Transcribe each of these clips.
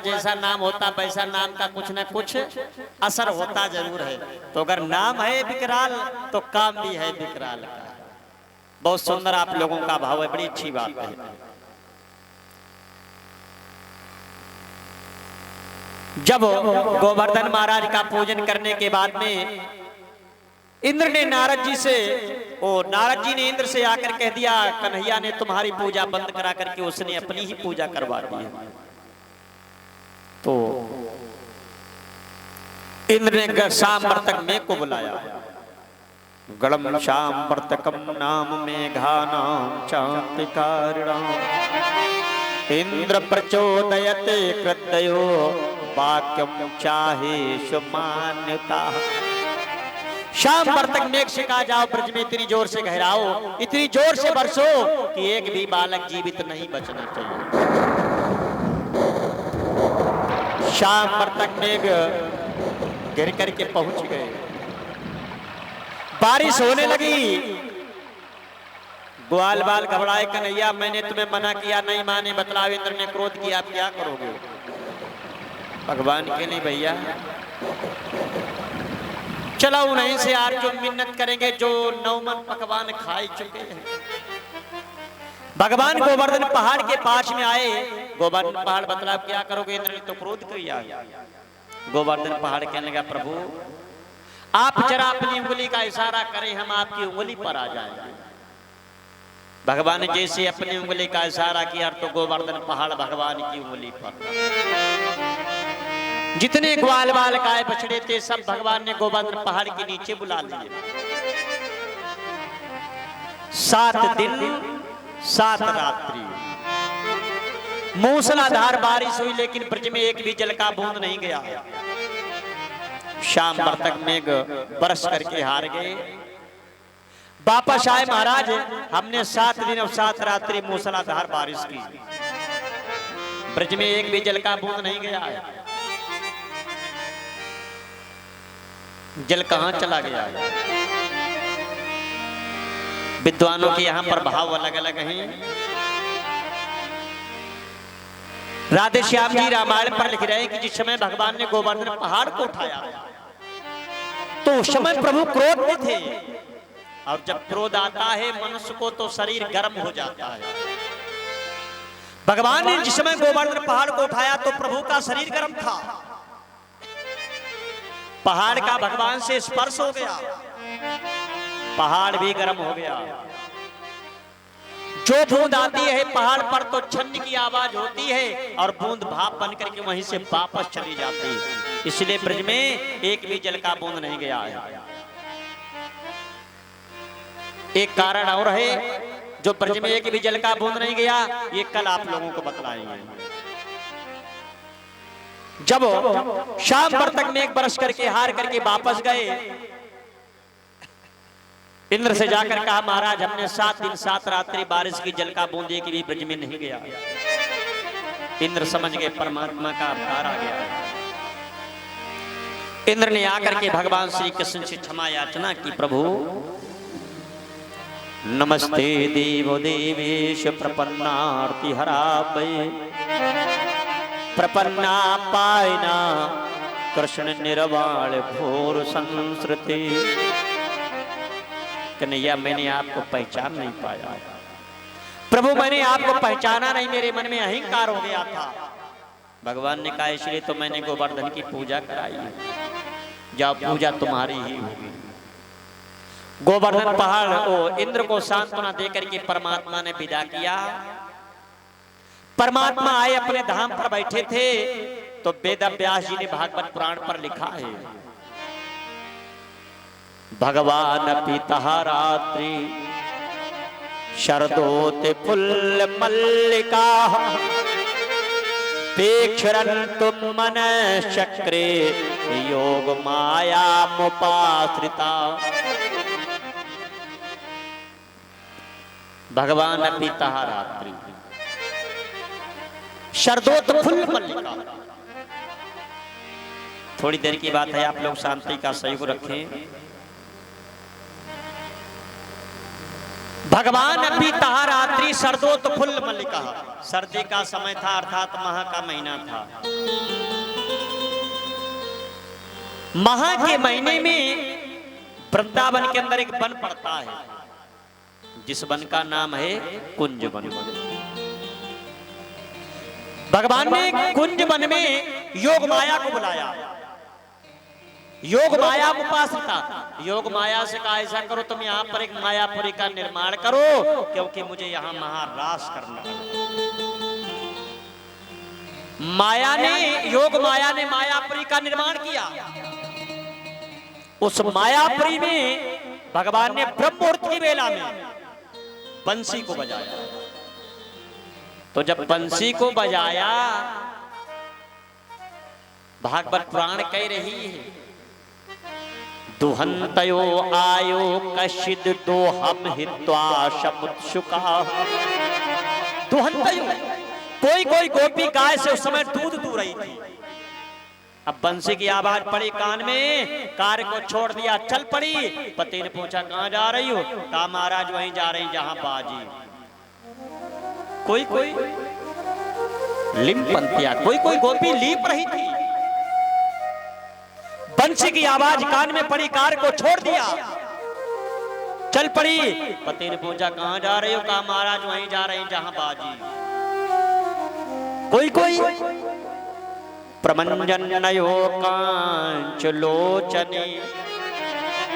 जैसा नाम होता वैसा नाम का कुछ न कुछ असर होता जरूर है। तो अगर नाम है विकराल तो काम भी है विकराल का। बहुत सुंदर आप लोगों का भाव है, बड़ी अच्छी बात है। जब गोवर्धन महाराज का पूजन करने के बाद में इंद्र ने नारद जी से, नारद जी ने इंद्र से आकर कह दिया कन्हैया ने तुम्हारी पूजा बंद करा करके उसने अपनी ही पूजा करवा दी है। तो इंद्र ने शाम वर्तक में को बुलाया। गणम शाम वर्तकम नाम मेघानाम चांतिकारिणाम इंद्र प्रचोदयते कृतयो वाक्यम चाहे सुमान्यता। शाम वर्तक मेघ से कहा जाओ ब्रज में इतनी जोर से गहराओ, इतनी जोर से बरसो कि एक भी बालक जीवित नहीं बचना चाहिए। शाम वर्तक मेघ गिर करके पहुंच गए, बारिश होने लगी। ग्वाल बाल घबराए, कन्हैया मैंने तुम्हें मना किया नहीं माने, बतलाओ। इंद्र ने क्रोध किया, आप क्या करोगे? भगवान के लिए भैया चलो उन्हीं से आज जो मिन्नत करेंगे जो 9 मन पकवान खाए चुके हैं। भगवान गोवर्धन पहाड़ के पास में आए। गोवर्धन पहाड़ बतला क्या करोगे? इंद्र ने तो क्रोध किया। गोवर्धन पहाड़ कहने लगा प्रभु आप जरा अपनी उंगली का इशारा करें, हम आपकी उंगली पर आ जाएंगे। भगवान ने जैसे अपनी उंगली का इशारा किया तो गोवर्धन पहाड़ भगवान की उंगली पर। जितने ग्वाल बाल गाय बछड़े थे सब भगवान ने गोवर्धन पहाड़ के नीचे बुला लिए। 7 दिन 7 रात्रि मूसलाधार बारिश हुई, लेकिन ब्रज में एक भी जल का बूंद नहीं गया। शाम वर्तक मेघ बरस करके हार गए। वापस आए महाराज, हमने 7 दिन और 7 रात्रि मूसलाधार बारिश की, ब्रज में एक भी जल का बूंद नहीं गया है। जल कहां चला गया? विद्वानों के यहां पर भाव अलग अलग हैं। राधे श्याम जी रामायण पर लिख रहे हैं कि जिस समय भगवान ने गोवर्धन पहाड़ को उठाया तो उस समय प्रभु क्रोध में थे, और जब क्रोध आता है मनुष्य को तो शरीर गर्म हो जाता है। भगवान ने जिस समय गोवर्धन पहाड़ को उठाया तो प्रभु का शरीर गर्म था, पहाड़ का भगवान से स्पर्श हो गया, पहाड़ भी गर्म हो गया। जो बूंद आती है पहाड़ पर तो छन्न की आवाज होती है और बूंद भाप बन करके वहीं से वापस चली जाती है। इसलिए ब्रज में एक भी जल का बूंद नहीं गया है। एक कारण और है जो ब्रज में एक भी जल का बूंद नहीं गया, ये कल आप लोगों को बतलाएंगे। जब शाम वर्तक में एक बरस करके हार करके वापस गए, इंद्र से जाकर कहा महाराज हमने 7 दिन 7 रात्रि बारिश की जल का बूंद एक भी ब्रज में नहीं गया। इंद्र समझ गए परमात्मा का अवतार आ गया। इंद्र ने आकर के भगवान श्री कृष्ण से क्षमा याचना की, प्रभु नमस्ते देवो देवेश प्रपन्नार्ति हरापये प्रपन्ना पायना कृष्ण निर्वाण घोर संस्कृति। कन्हैया मैंने आपको पहचान नहीं पाया प्रभु, मैंने आपको पहचाना नहीं, मेरे मन में अहंकार हो गया था। भगवान ने कहा इसलिए तो मैंने गोवर्धन की पूजा कराई है, जाओ पूजा तुम्हारी ही होगी। गोवर्धन पहाड़ को इंद्र को सांत्वना देकर के परमात्मा ने विदा किया। परमात्मा आए अपने धाम पर बैठे थे तो वेद व्यास जी ने भागवत पुराण पर लिखा है भगवान पिता रात्रि शरदोते फुल्ल मल्लिका पेक्षरन्तु मन चक्रे योग माया मुपाश्रिता। भगवान पिता रात्रि शरदोत फुल्ल मल्लिका। थोड़ी देर की बात है, आप लोग शांति का सहयोग रखें। भगवान अभी तहा रात्रि सर्दोत फुल मल्लिका, सर्दी का समय था अर्थात माह का महीना था। माह के महीने में वृंदावन के अंदर एक वन पड़ता है, जिस वन का नाम है कुंज वन। भगवान ने कुंज वन में योग माया को बुलाया। योग माया उपासना, योग माया से कहा ऐसा करो तुम यहाँ पर एक मायापुरी का निर्माण करो, क्योंकि मुझे यहाँ महारास करना है। योग माया ने मायापुरी का निर्माण किया। उस मायापुरी में भगवान ने ब्रह्म मुहूर्त की बेला में बंसी को बजाया। तो जब बंसी को बजाया, भागवत पुराण कह रही है, दुहंतयो आयो कशिद दोहम हित्वा समुत्सुका। दुहंतयो, कोई कोई गोपी गाय से उस समय दूध दूह रही थी। अब बंसी की आवाज पड़ी कान में, कार्य को छोड़ दिया, चल पड़ी। पति ने पूछा कहां जा रही हो? कहा महाराज वहीं जा रही जहां बाजी। कोई कोई लिमपंतिया, कोई कोई गोपी लीप रही थी। बंसी की आवाज कान में पड़ी, कार को छोड़ दिया, चल पड़ी। पति ने पूछा कहां जा रही हो? कहा महाराज वहीं जा रही जहां बाजी। कोई कोई प्रमंजनयो कांचलोचने।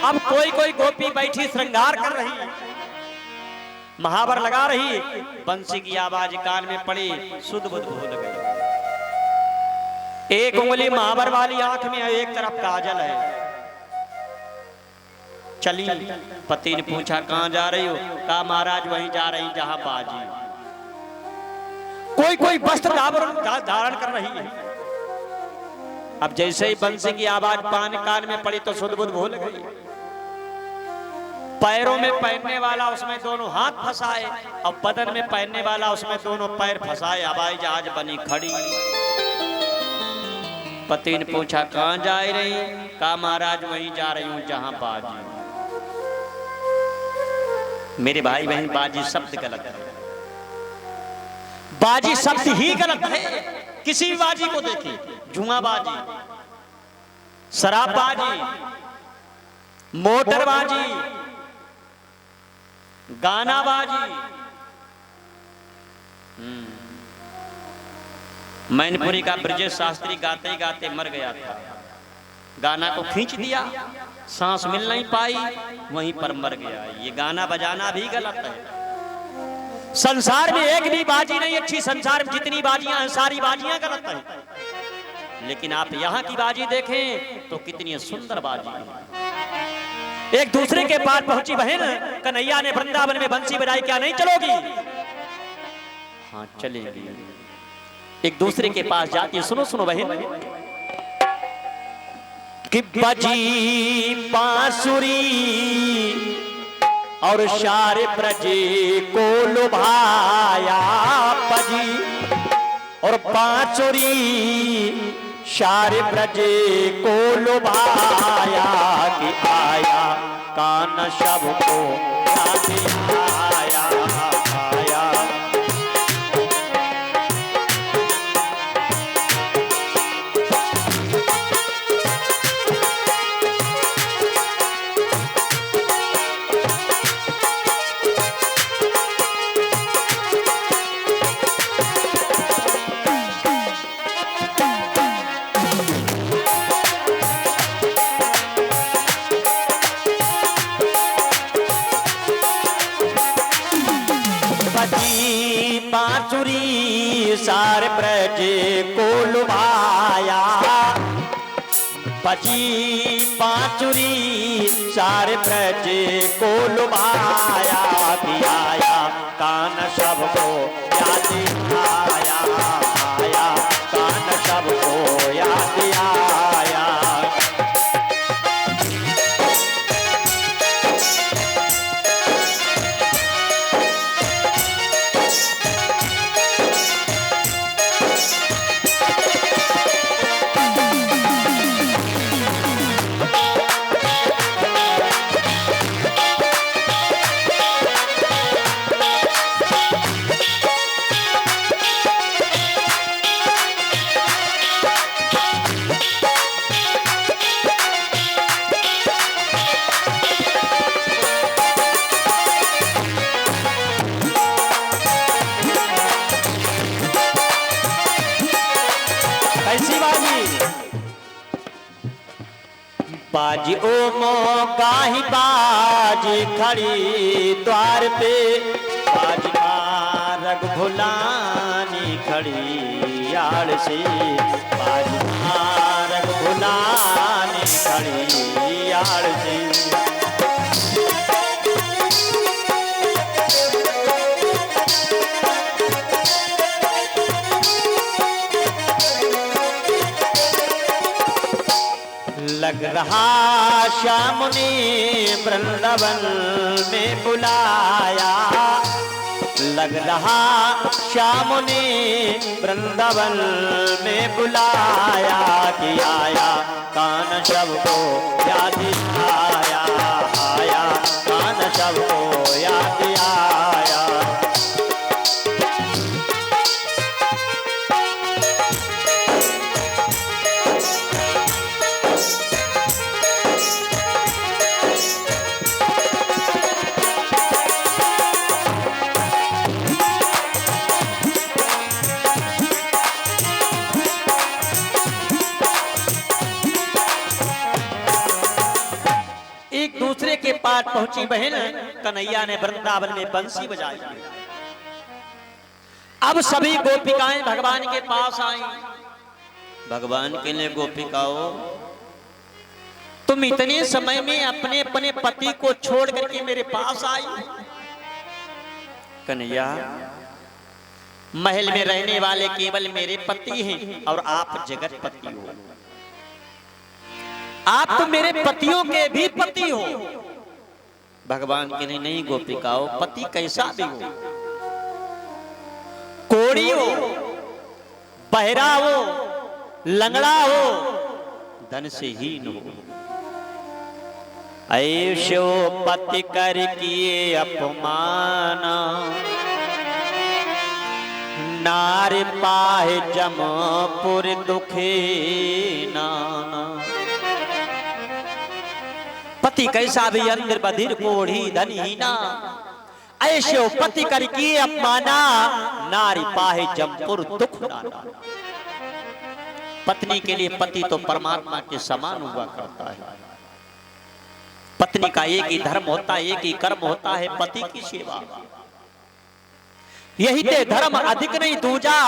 अब कोई कोई गोपी बैठी श्रृंगार कर रही, महावर लगा रही। बंसी की आवाज कान में पड़ी, सुध बुध भूल गई। एक उंगली महावर वाली आंख में है, एक तरफ काजल है। चली। पति ने पूछा कहां जा रही हो? कहा महाराज वहीं जा रही जहां बाजी। कोई कोई वस्त्र धारण कर रही है। अब जैसे ही बंसी की आवाज कान में पड़ी तो सुध बुध भूल गई। पैरों में पहनने वाला उसमें दोनों हाथ फंसाए, और बदन में पहनने वाला उसमें दोनों पैर फंसाए। हवाई जहाज बनी खड़ी। पति ने पूछा कहां जा रही? कहा महाराज वहीं जा रही हूं जहां बाजी। मेरे भाई बहन, बाजी शब्द गलत है। बाजी शब्द ही गलत है। किसी भी बाजी को देखिए, जुआबाजी, शराबबाजी, मोटरबाजी, गानाबाजी। मैनपुरी का ब्रजेश शास्त्री गाते गाते मर गया था। गाना को खींच दिया, सांस मिल नहीं पाई, वहीं पर मर गया। ये गाना बजाना भी गलत है। संसार में एक भी बाजी नहीं अच्छी। संसार में जितनी बाजियां हैं सारी बाजियां गलत हैं। लेकिन आप यहाँ की बाजी देखें तो कितनी सुंदर बाजी है। एक दूसरे के पास पहुंची बहन, कन्हैया ने वृंदावन में बंसी बजाई, क्या नहीं चलोगी? हाँ चलेगी। एक दूसरे के पास जाती, सुनो सुनो बहन, कि बजी बांसुरी और शार ब्रजे को लुभाया। बजी और बांसुरी शार ब्रजे को लुभाया, कि आया कान सबको याद आया। बांसुरी सार ब्रज को लुभाया। बजी बांसुरी सार ब्रज को लुभाया, कि आया कान सबको याद आया। आया कान सबको याद आया। ऐसी बाजी बाजी ओ मोगाही बाजी खड़ी द्वार पे बाजी मारग भुलानी खड़ी यार से बाजी मारग भुलानी खड़ी यार से लग रहा श्याम ने वृंदावन में बुलाया लग रहा श्याम ने वृंदावन में बुलाया कि आया कान सबको याद आया आया कान सबको याद आया दूसरे के पास पहुंची बहन कन्हैया ने वृंदावन में बंसी बजाई अब सभी गोपिकाएं भगवान के पास आई भगवान के लिए गोपिकाओं तुम इतने समय में अपने अपने पति को छोड़ करके मेरे पास आई कन्हैया महल में रहने वाले केवल मेरे पति हैं और आप जगत पति हो आप तो मेरे पतियों के भी पति हो भगवान के लिए नहीं गोपिकाओं पति कैसा भी हो कोड़ी हो बहरा हो लंगड़ा हो धन से हीन हो ऐशो पति कर किए अपमान नार पाहे जमपुर दुखे नाना पति कैसा भी अंदर बधिर कोढ़ी धनहीना ऐशो पति कर किए अपमाना नारी पाहे जमपुर दुख नाना पत्नी के लिए पति तो परमात्मा के समान हुआ करता है पत्नी का एक ही धर्म होता है एक ही कर्म होता है पति की सेवा यही ते धर्म अधिक नहीं दूजा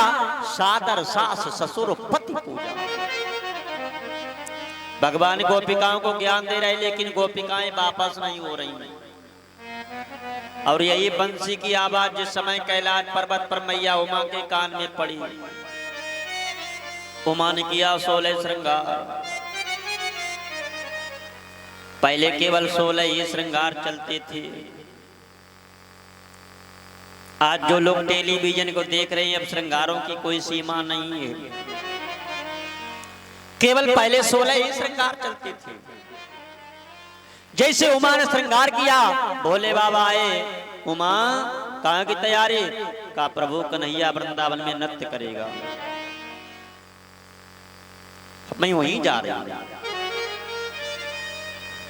सादर सास ससुर पति पूजा भगवान गोपिकाओं को ज्ञान दे रहे लेकिन गोपिकाएं वापस नहीं हो रही और यही बंसी की आवाज जिस समय कैलाश पर्वत पर मैया उमा के कान में पड़ी उमा ने किया 16 श्रृंगार पहले केवल 16 ही श्रृंगार चलते थे आज जो लोग टेलीविजन को देख रहे हैं अब श्रृंगारों की कोई सीमा नहीं है केवल पहले 16 ही श्रृंगार चलते थे जैसे उमा ने श्रृंगार किया भोले बाबा आए उमा कहाँ की तैयारी का प्रभु कन्हैया वृंदावन में नृत्य करेगा मैं वहीं जा रहा हूं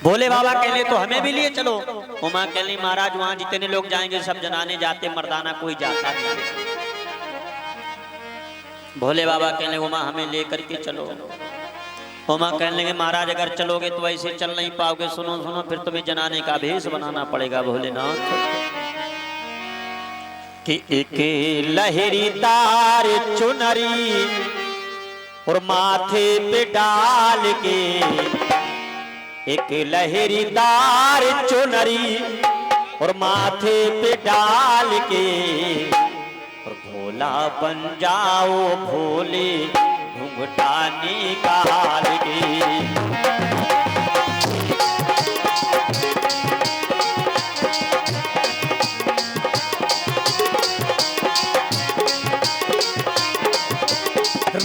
भोले बाबा कह ले तो हमें भी लिए चलो उमा कह ली महाराज वहां जितने लोग जाएंगे सब जनाने जाते मर्दाना कोई जाता नहीं भोले बाबा कह ले उमा हमें लेकर के चलो उमा कहने लगे महाराज अगर चलोगे तो ऐसे चल नहीं पाओगे सुनो सुनो फिर तुम्हें जनाने का भेष बनाना पड़ेगा भोलेनाथ कि एक लहरीदार चुनरी और माथे पे डाल के एक लहरीदार चुनरी और माथे पे डाल के और भोला बन जाओ भोले घुंघटा निकाल के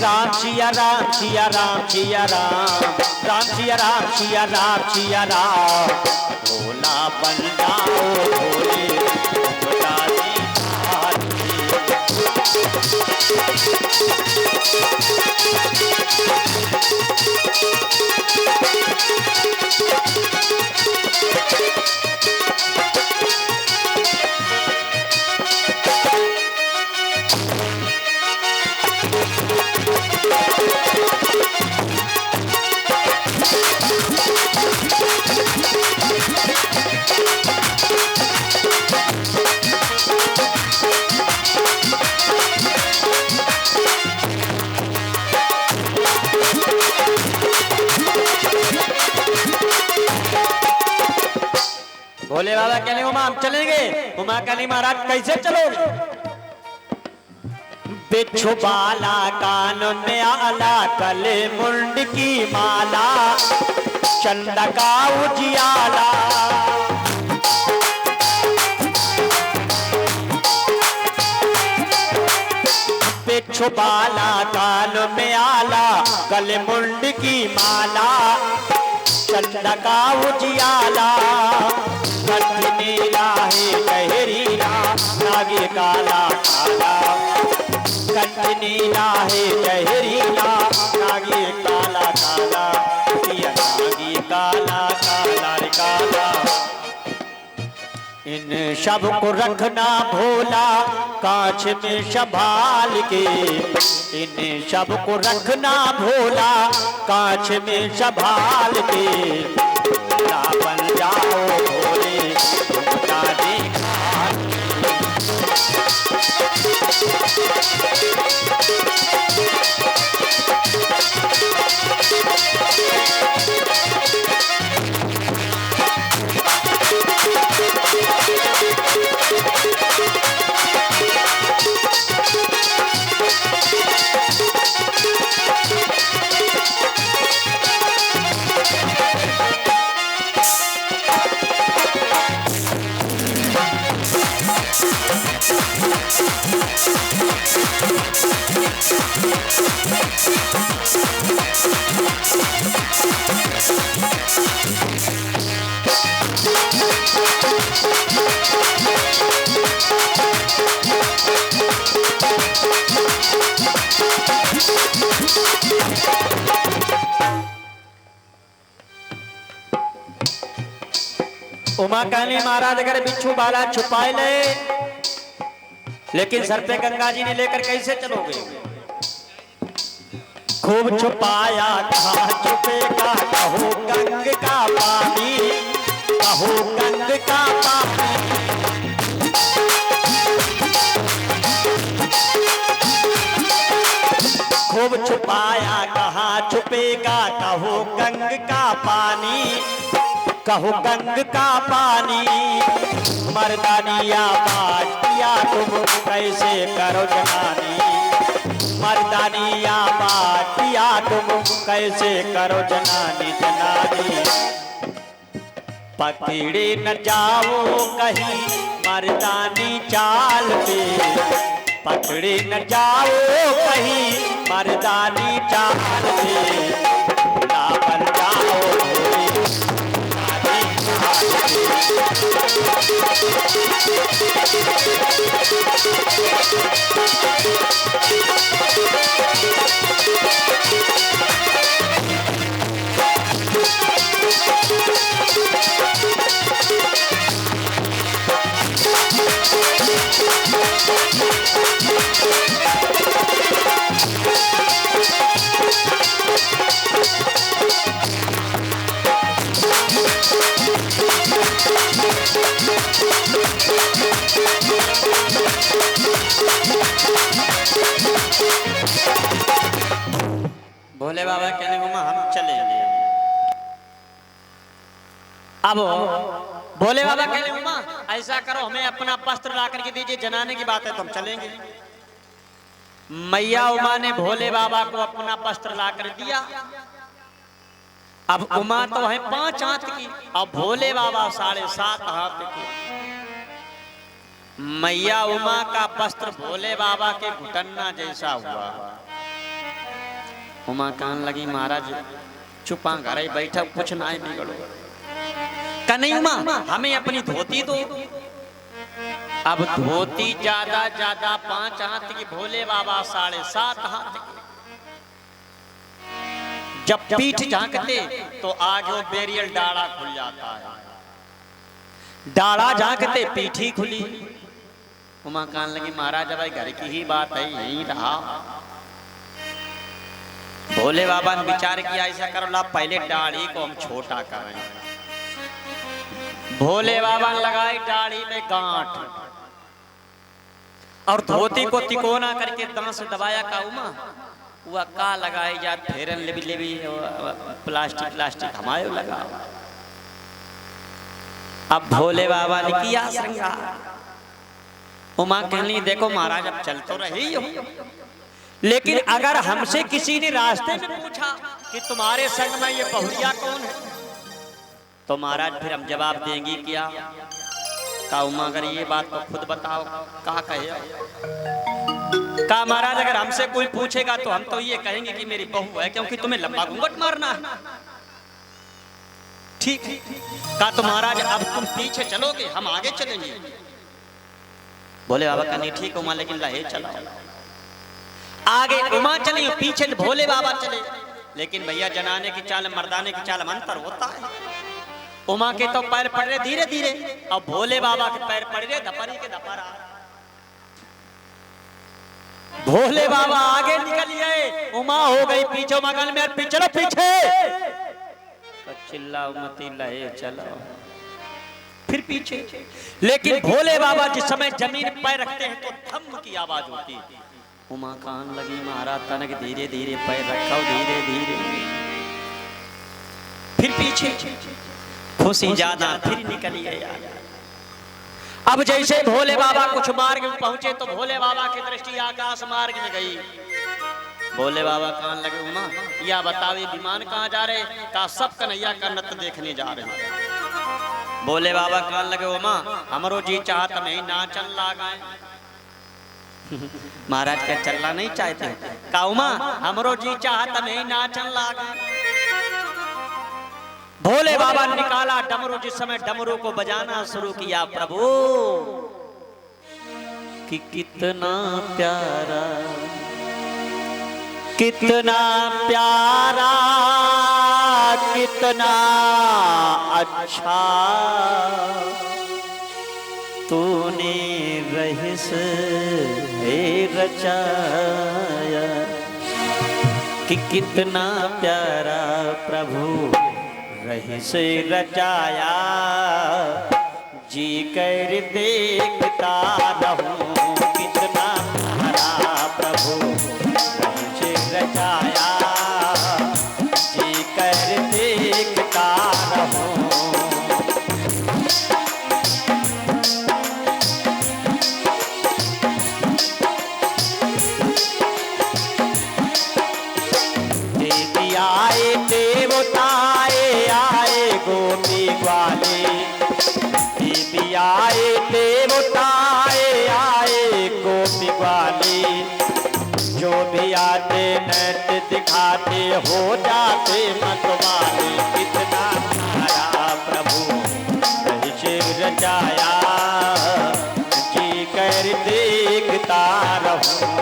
राम सिया राम सिया राम सिया राम राम सिया राम सिया राम सिया राम भोला बन जाओ भोले घुंघटा निकाल के भोले बाबा कहने उमा हम चलेंगे। उमा कहनी महाराज कैसे चलोगे? बिच्छू बाला कान में आला कले मुंड की माला चंडका उजियाला। बिच्छू बाला कान में आला गले मुंड की माला चंडका उजियाला। कंठ नीला है गहरीला नागे काला काला। कंठ नीला है गहरीला नागे काला काला। नागे काला काला रे काला। इन सब को रखना भोला कांच में संभाल के। इन सब को रखना भोला कांच में संभाल के। भोला बन जाओ भोले तुमका देखा। उमा कहनी महाराज अगर बिच्छू बाला छुपाए ले, लेकिन सर पे गंगा जी ने लेकर कैसे चलोगे? खूब छुपाया था छुपेगा कहो गंग का पानी। कहो गंग का पानी। खूब छुपाया कहाँ छुपेगा कहो गंग का पानी। कहो गंग का पानी। मर्दानिया बाटिया तुम कैसे करो जनानी। मर्दानिया बाटिया तुम कैसे करो जनानी जनानी। पकड़े न जाओ कहीं मर्दानी चाल पे। पकड़े न जाओ कहीं मर्दानी चाल पे। ना बन जाओ भोले बाबा कहने को हम चलेंगे। अब भोले बाबा कहने को ऐसा करो हमें अपना वस्त्र ला करके दीजिए, जनाने की बात है तो हम चलेंगे। मैया उमा ने भोले बाबा को अपना वस्त्र ला कर दिया। अब उमा तो है 5 हाथ की और भोले बाबा 7.5 हाथ की। मैया उमा का वस्त्र भोले बाबा के घुटन्ना जैसा हुआ। उमा कहने लगी महाराज चुपा घर बैठा कुछ ना बिगड़ो। नहीं उमा हमें अपनी धोती दो। अब धोती ज्यादा 5 हाथ की, भोले बाबा 7.5 हाथ की। जब पीठ झांकते तो आगे वो बेरियल डाड़ा खुल जाता है। डाड़ा झांकते पीठी खुली। उमा कहने लगी महाराज भाई घर की ही बात है यही रहा। भोले बाबा ने विचार किया ऐसा करो ला पहले दाढ़ी को हम छोटा करें। भोले बाबा ने लगाई दाढ़ी में गांठ और धोती को तिकोना करके दांत से दबाया। का उमा वह का लगाई जा फेरन लेबी प्लास्टिक हमारे लगा। अब भोले बाबा ने किया श्रृंगार। उमा कहनी देखो महाराज अब चल तो रही हो, लेकिन अगर हमसे किसी ने रास्ते में पूछा कि तुम्हारे संग में ये बहुरिया कौन है, तो महाराज फिर हम जवाब देंगी क्या? का उमा अगर ये बात तो खुद बताओ, कहा कहे? का महाराज अगर हमसे कोई पूछेगा तो हम तो ये कहेंगे कि मेरी बहू है, क्योंकि तुम्हें लंबा घूंघट मारना है। ठीक है। का तो महाराज अब तुम पीछे चलोगे, हम आगे चलेंगे। भोले बाबा का नहीं ठीक उमा, लेकिन लहे चलाओ। आगे उमा चली, पीछे भोले बाबा चले। लेकिन भैया जनाने की चाल मर्दाने की चाल में अंतर होता है। उमा के तो पैर पड़ रहे धीरे धीरे, और भोले बाबा के पैर पड़ रहे धपरी के धपरा। भोले बाबा आगे निकल गए, उमा हो गई पीछे। मगल में पीछे पीछे तो चिल्ला मती लहे चलो, फिर पीछे। लेकिन भोले बाबा जिस समय जमीन पैर रखते हैं तो धम्म की आवाज होती। उमा कान लगी महाराज तनक धीरे धीरे पैर रखा, धीरे धीरे फिर पीछे। खुशी ज्यादा फिर निकल गया। अब जैसे भोले बाबा कुछ मार्ग में पहुंचे तो भोले बाबा की दृष्टि आकाश मार्ग में गई। भोले बाबा कान लगे उमा या बतावे विमान कहाँ जा रहे? का सब कन्हैया का नृत्य देखने जा रहे। भोले बाबा कान लगे उमा हमरो जी चाहत नहीं नाचन लागाए। महाराज क्या चलना नहीं चाहते? का उमा हमरो जी चाहत नहीं नाचन लागाए। भोले बाबा ने निकाला डमरू। जिस समय डमरू को बजाना शुरू किया, प्रभु कि कितना प्यारा कितना प्यारा कितना अच्छा तूने रहिस है रचाया। कि कितना प्यारा प्रभु रहिस रचाया। जी कर देखता रहूं कितना प्यारा प्रभु रहिस रचाया। जी कर देखता रहूं। देवी आए देवताए आए गोपी ग्वाले। देवी आए देवताए आए गोपी ग्वाले। जो भी आते नृत्य दिखाते हो जाते मतवाले। कितना प्यारा प्रभु रहिस रचाया। जी कर देखता रहूं।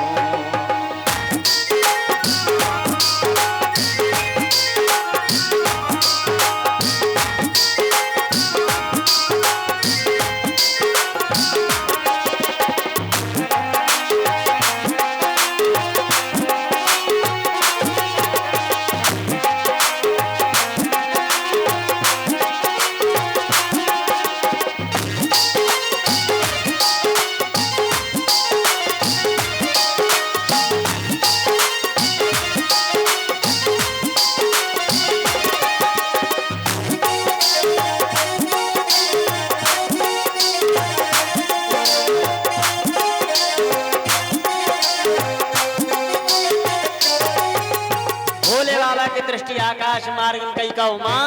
दृष्टि आकाश मार्ग कई का उमा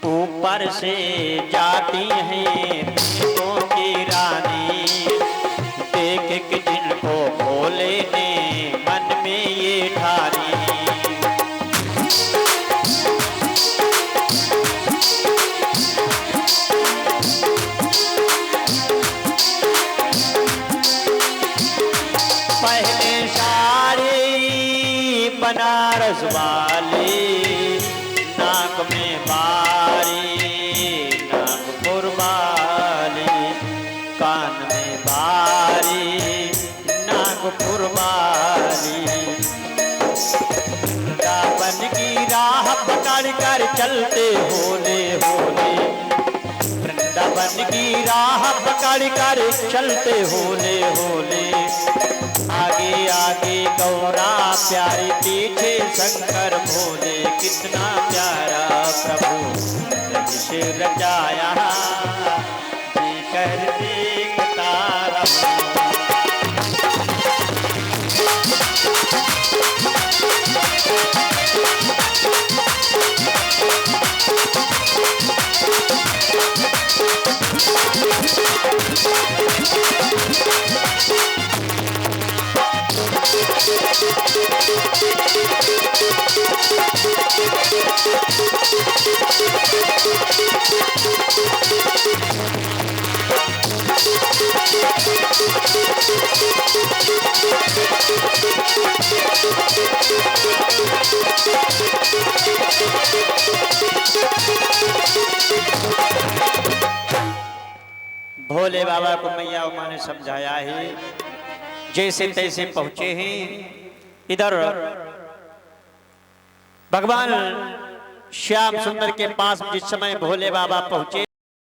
ऊपर से जाती हैं देवों की रानी। देख के जिनको भोले ने मन में ये ठानी। पहले साड़ी बनारस वाली, नाक में बारी नागपुर वाली, कान में बारी नागपुर वाली। वृंदावन की राह पकड़ कर चलते होले होले। वृंदावन की राह पकड़ कर चलते होले होले। आगे आगे गौरा प्यारी पीछे शंकर भोले। कितना प्यारा प्रभु रहिस रचाया। भोले बाबा को मैया उमा ने समझाया है, जैसे तैसे पहुंचे हैं। इधर भगवान श्याम सुंदर के पास जिस समय भोले बाबा पहुंचे